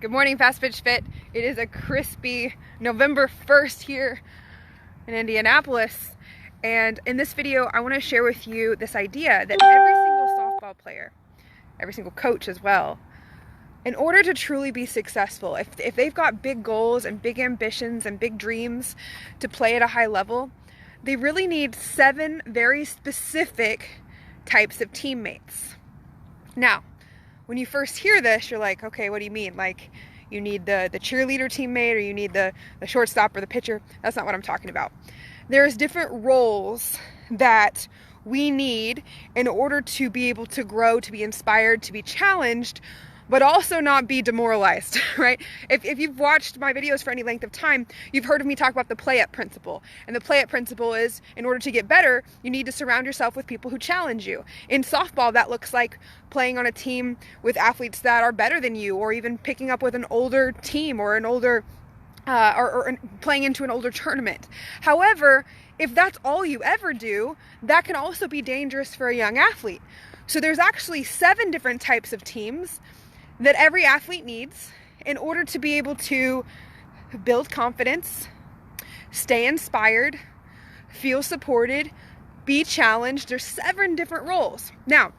Good morning, Fast Pitch Fit. It is a crispy November 1st here in Indianapolis. And in this video, I want to share with you this idea that every single softball player, every single coach as well, in order to truly be successful, if they've got big goals and big ambitions and big dreams to play at a high level, they really need 7 very specific types of teammates. Now, when you first hear this, you're like, okay, what do you mean? Like, you need the cheerleader teammate, or you need the shortstop or the pitcher? That's not what I'm talking about. There's different roles that we need in order to be able to grow, to be inspired, to be challenged, but also not be demoralized, right? If you've watched my videos for any length of time, you've heard of me talk about the play-up principle. And the play-up principle is, in order to get better, you need to surround yourself with people who challenge you. In softball, that looks like playing on a team with athletes that are better than you, or even picking up with an older team, or an older, or playing into an older tournament. However, if that's all you ever do, that can also be dangerous for a young athlete. So there's actually 7 different types of teams that every athlete needs in order to be able to build confidence, stay inspired, feel supported, be challenged. There's 7 different roles. Now,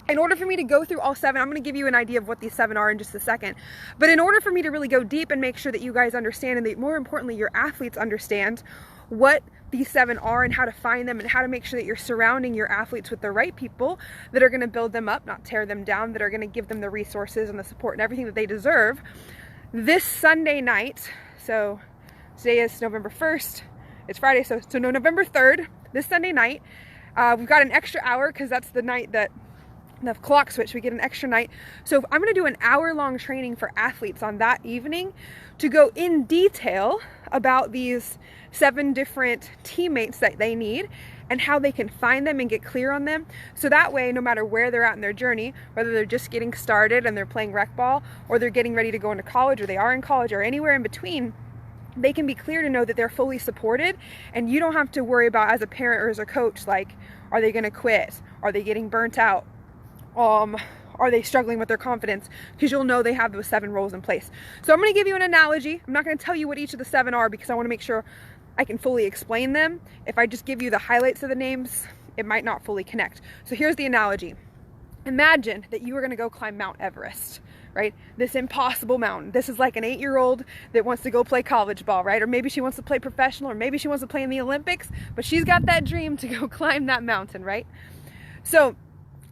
in order for me to go through all 7, I'm going to give you an idea of what these 7 are in just a second. But in order for me to really go deep and make sure that you guys understand, and that more importantly, your athletes understand what these 7 are and how to find them, and how to make sure that you're surrounding your athletes with the right people that are going to build them up, not tear them down, that are going to give them the resources and the support and everything that they deserve. This Sunday night, so today is November 1st, it's Friday, so no, November 3rd, this Sunday night, we've got an extra hour because that's the night that the clock switch, we get an extra night. So I'm going to do an hour-long training for athletes on that evening to go in detail about these 7 different teammates that they need and how they can find them and get clear on them. So that way, no matter where they're at in their journey, whether they're just getting started and they're playing rec ball, or they're getting ready to go into college, or they are in college, or anywhere in between, they can be clear to know that they're fully supported, and you don't have to worry about, as a parent or as a coach, like, are they going to quit? Are they getting burnt out? Are they struggling with their confidence? Because you'll know they have those 7 roles in place. So I'm going to give you an analogy. I'm not going to tell you what each of the 7 are, because I want to make sure I can fully explain them. If I just give you the highlights of the names, it might not fully connect. So here's the analogy. Imagine that you are going to go climb Mount Everest, right? This impossible mountain. This is like an 8-year-old that wants to go play college ball, right? Or maybe she wants to play professional, or maybe she wants to play in the Olympics, but she's got that dream to go climb that mountain, right? So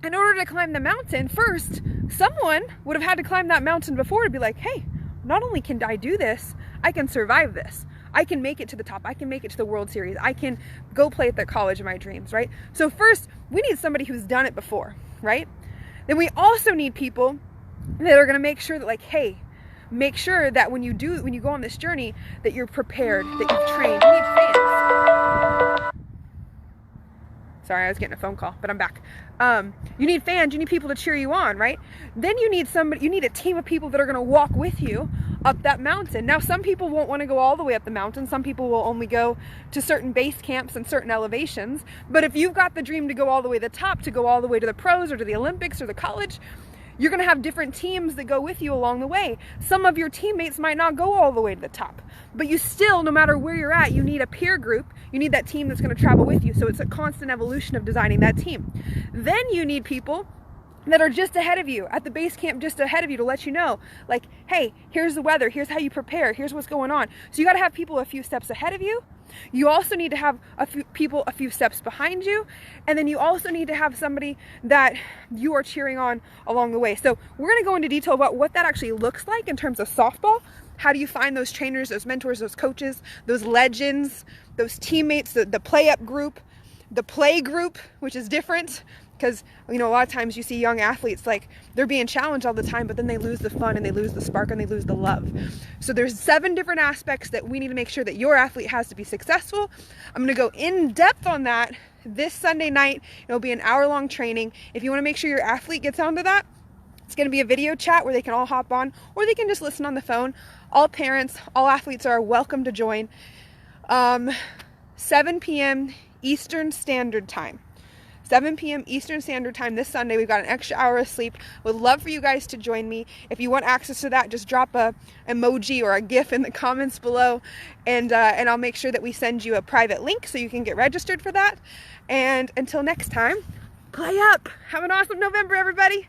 in order to climb the mountain, first, someone would have had to climb that mountain before to be like, hey, not only can I do this, I can survive this. I can make it to the top. I can make it to the World Series. I can go play at the college of my dreams, right? So first, we need somebody who's done it before, right? Then we also need people that are going to make sure that, like, hey, make sure that when you go on this journey, that you're prepared, that you've trained. You need fans. Sorry, I was getting a phone call, but I'm back. You need fans, you need people to cheer you on, right? Then you need a team of people that are going to walk with you up that mountain. Now, some people won't want to go all the way up the mountain. Some people will only go to certain base camps and certain elevations. But if you've got the dream to go all the way to the top, to go all the way to the pros or to the Olympics or the college, you're going to have different teams that go with you along the way. Some of your teammates might not go all the way to the top, but you still, no matter where you're at, you need a peer group. You need that team that's going to travel with you. So it's a constant evolution of designing that team. Then you need people that are just ahead of you, at the base camp just ahead of you, to let you know, like, hey, here's the weather, here's how you prepare, here's what's going on. So you got to have people a few steps ahead of you. You also need to have a few steps behind you, and then you also need to have somebody that you are cheering on along the way. So we're going to go into detail about what that actually looks like in terms of softball. How do you find those trainers, those mentors, those coaches, those legends, those teammates, the play-up group, the play group, which is different. Because, you know, a lot of times you see young athletes, like, they're being challenged all the time, but then they lose the fun and they lose the spark and they lose the love. So there's 7 different aspects that we need to make sure that your athlete has to be successful. I'm going to go in depth on that this Sunday night. It'll be an hour-long training. If you want to make sure your athlete gets onto that, it's going to be a video chat where they can all hop on, or they can just listen on the phone. All parents, all athletes are welcome to join. 7 p.m. Eastern Standard Time. 7 p.m. Eastern Standard Time this Sunday. We've got an extra hour of sleep. Would love for you guys to join me. If you want access to that, just drop a emoji or a GIF in the comments below, and I'll make sure that we send you a private link so you can get registered for that. And until next time, play up. Have an awesome November, everybody.